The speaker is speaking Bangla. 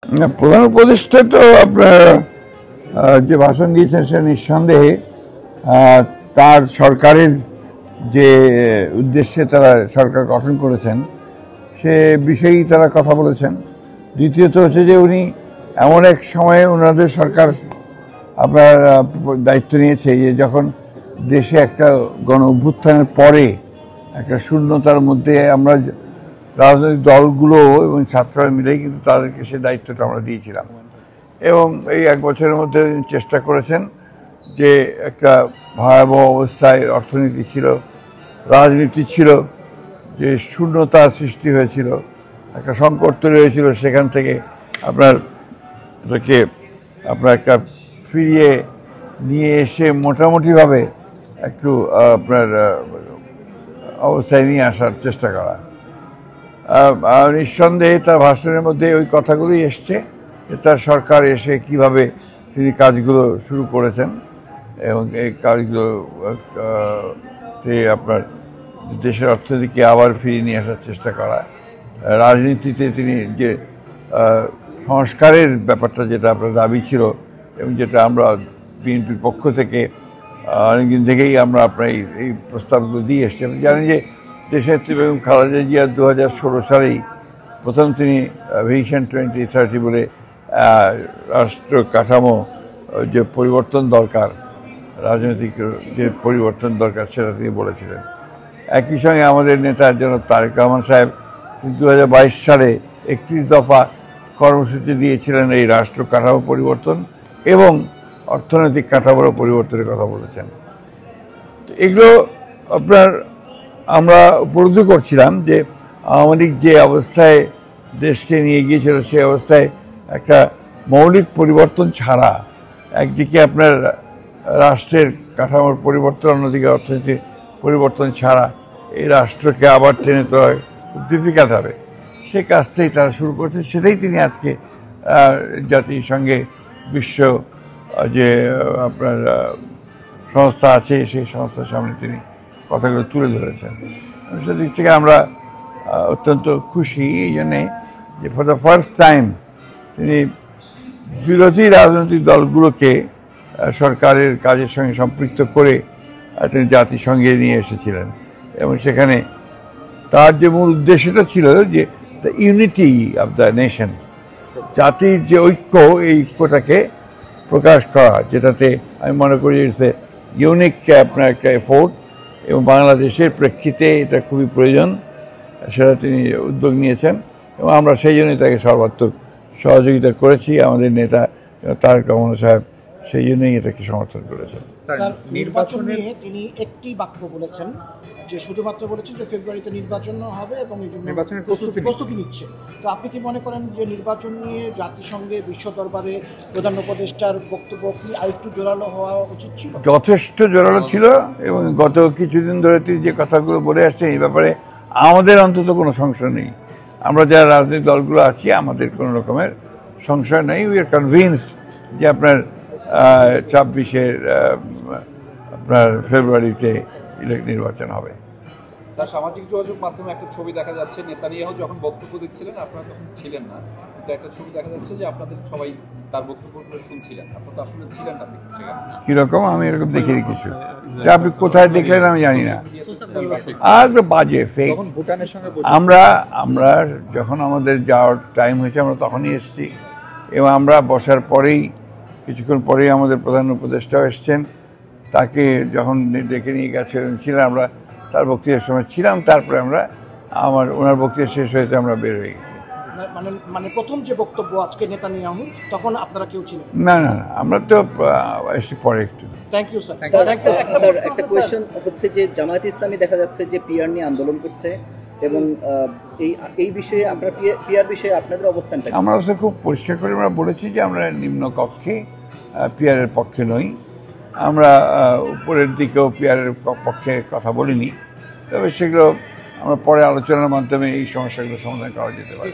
না, প্রধান উপদেষ্টা তো আপনার যে ভাষণ দিয়েছেন সে নিঃসন্দেহে তার সরকারের যে উদ্দেশ্যে তারা সরকার গঠন করেছেন সে বিষয়েই তারা কথা বলেছেন। দ্বিতীয়ত হচ্ছে যে উনি এমন এক সময়ে ওনাদের সরকার আপনার দায়িত্ব নিয়েছে যে যখন দেশে একটা গণ অভ্যুত্থানের পরে একটা শূন্যতার মধ্যে আমরা রাজনৈতিক দলগুলো এবং ছাত্ররা মিলেই কিন্তু তাদেরকে সে দায়িত্বটা আমরা দিয়েছিলাম এবং এই এক বছরের মধ্যে চেষ্টা করেছেন যে একটা ভয়াবহ অবস্থায় অর্থনীতি ছিল, রাজনীতি ছিল, যে শূন্যতা সৃষ্টি হয়েছিল, একটা সংকট তৈরি হয়েছিল, সেখান থেকে আপনার এটাকে আপনার একটা ফিরিয়ে নিয়ে এসে মোটামুটিভাবে একটু আপনার অবস্থায় নিয়ে আসার চেষ্টা করা। নিঃসন্দেহে তার ভাষণের মধ্যে ওই কথাগুলোই এসছে যে তার সরকার এসে কিভাবে তিনি কাজগুলো শুরু করেছেন এবং এই কাজগুলো আপনার দেশের অর্থনীতিকে আবার ফিরিয়ে নিয়ে আসার চেষ্টা করা। রাজনীতিতে তিনি যে সংস্কারের ব্যাপারটা যেটা আপনার দাবি ছিল এবং যেটা আমরা বিএনপির পক্ষ থেকে অনেকদিন থেকেই আমরা আপনার এই প্রস্তাবগুলো দিয়ে এসছি। আপনি জানেন যে দেশের বেগম খালেদা জিয়া 2016 সালেই প্রথম তিনি ভিশন 2030 বলে রাষ্ট্র কাঠামো যে পরিবর্তন দরকার, রাজনৈতিক যে পরিবর্তন দরকার সেটা তিনি বলেছিলেন। একই সঙ্গে আমাদের নেতা জনাব তারেক রহমান সাহেব 2022 সালে 31 দফা কর্মসূচি দিয়েছিলেন এই রাষ্ট্র কাঠামো পরিবর্তন এবং অর্থনৈতিক কাঠামোর পরিবর্তনের কথা বলেছেন। তো এগুলো আপনার আমরা উপলব্ধি করছিলাম যে আওয়ামী লীগ যে অবস্থায় দেশকে নিয়ে গিয়েছিল সেই অবস্থায় একটা মৌলিক পরিবর্তন ছাড়া, একদিকে আপনার রাষ্ট্রের কাঠামোর পরিবর্তন, অন্যদিকে অর্থনীতির পরিবর্তন ছাড়া এই রাষ্ট্রকে আবার টেনে তোলা খুব ডিফিকাল্ট হবে। সেই কাজটাই তারা শুরু করেছে, সেটাই তিনি আজকে জাতিসংঘে বিশ্ব যে আপনার সংস্থা আছে সেই সংস্থার সামনে তিনি কথাগুলো তুলে ধরেছেন। সেদিক থেকে আমরা অত্যন্ত খুশি এই জন্যে যে ফর দ্য ফার্স্ট টাইম তিনি বিরোধী রাজনৈতিক দলগুলোকে সরকারের কাজের সঙ্গে সম্পৃক্ত করে তিনি জাতিসংঘে নিয়ে এসেছিলেন এবং সেখানে তার যে মূল উদ্দেশ্যটা ছিল যে the unity of the nation, জাতির যে ঐক্য, এই ঐক্যটাকে প্রকাশ করা, যেটাতে আমি মনে করি ইটস এ ইউনিক আপনার একটা এফোর্ট এবং বাংলাদেশের প্রেক্ষিতে এটা খুবই প্রয়োজন, সেটা তিনি উদ্যোগ নিয়েছেন এবং আমরা সেই জন্যই তাকে সর্বাত্মক সহযোগিতা করেছি। আমাদের নেতা তারেক রহমান সাহেব সেই জন্যই এটাকে সমর্থন করেছেন। নির্বাচন নিয়ে তিনি একটি বাক্য বলেছেন যে শুধুমাত্র বলেছেন যে ফেব্রুয়ারিতে নির্বাচন হবে এবং এই জন্য নির্বাচনের প্রস্তুতি নিচ্ছে। তো আপনি কি মনে করেন যে নির্বাচন নিয়ে জাতিসংঘে বিশ্ব দরবারে প্রধান উপদেষ্টার বক্তব্য কি আরেকটু জোরালো হওয়া উচিত ছিল? যথেষ্ট জোরালো ছিল এবং গত কিছুদিন ধরে তিনি যে কথাগুলো বলে আসছেন এই ব্যাপারে আমাদের অন্তত কোনো সংশয় নেই। আমরা যারা রাজনৈতিক দলগুলো আছি আমাদের কোনো রকমের সংশয় নেই। উই আর কনভিন্সড যে আপনার 26 আপনার ফেব্রুয়ারিতে নির্বাচন হবে। স্যার, সামাজিক যোগাযোগ মাধ্যমে একটা ছবি দেখা যাচ্ছে, নেতানিয়াহু যখন বক্তব্য দিচ্ছিলেন আপনারা তখন ছিলেন না, কিন্তু একটা ছবি দেখা যাচ্ছে যে আপনাদের সবাই তার বক্তব্যগুলো শুনছিলেন, আপনারা তো আসলে ছিলেন না। কিরকম? আমি এরকম দেখিনি কিছু। আপনি কোথায় দেখলেন আমি জানি না। আর বাজে ফেক। আমরা যখন আমাদের যাওয়ার টাইম হয়েছে আমরা তখনই এসেছি এবং আমরা বসার পরেই কিছুক্ষণ পরেই আমাদের প্রধান উপদেষ্টাও এসছেন। তাকে যখন ডেকে নিয়ে ছিলাম আমরা তার বক্তৃতার সময় ছিলাম, তারপরে আমরা ওনার বক্তৃতা শেষ হয়েছে আমরা বের হয়ে গেছি। মানে প্রথম যে বক্তব্য আজকে নেতানিয়াহু, তখন আপনারা কেউ ছিলেন না? আমরা তো এসে পরে একটু। Thank you sir. স্যার, একটা কোয়েশ্চেন হচ্ছে যে জামায়াত ইসলামী দেখা যাচ্ছে যে পিআর নিয়ে আন্দোলন করছে এবং এই বিষয়ে আপনার পিআর বিষয়ে আপনাদের অবস্থানটা? আমরা খুব পরিষ্কার করে আমরা বলেছি যে আমরা নিম্ন কক্ষে পিআরের পক্ষে নই, আমরা উপরের দিকেও পিআরের পক্ষে কথা বলিনি, তবে সেগুলো আমরা পরে আলোচনার মাধ্যমে এই সমস্যাগুলো সমাধান করা যেতে পারে।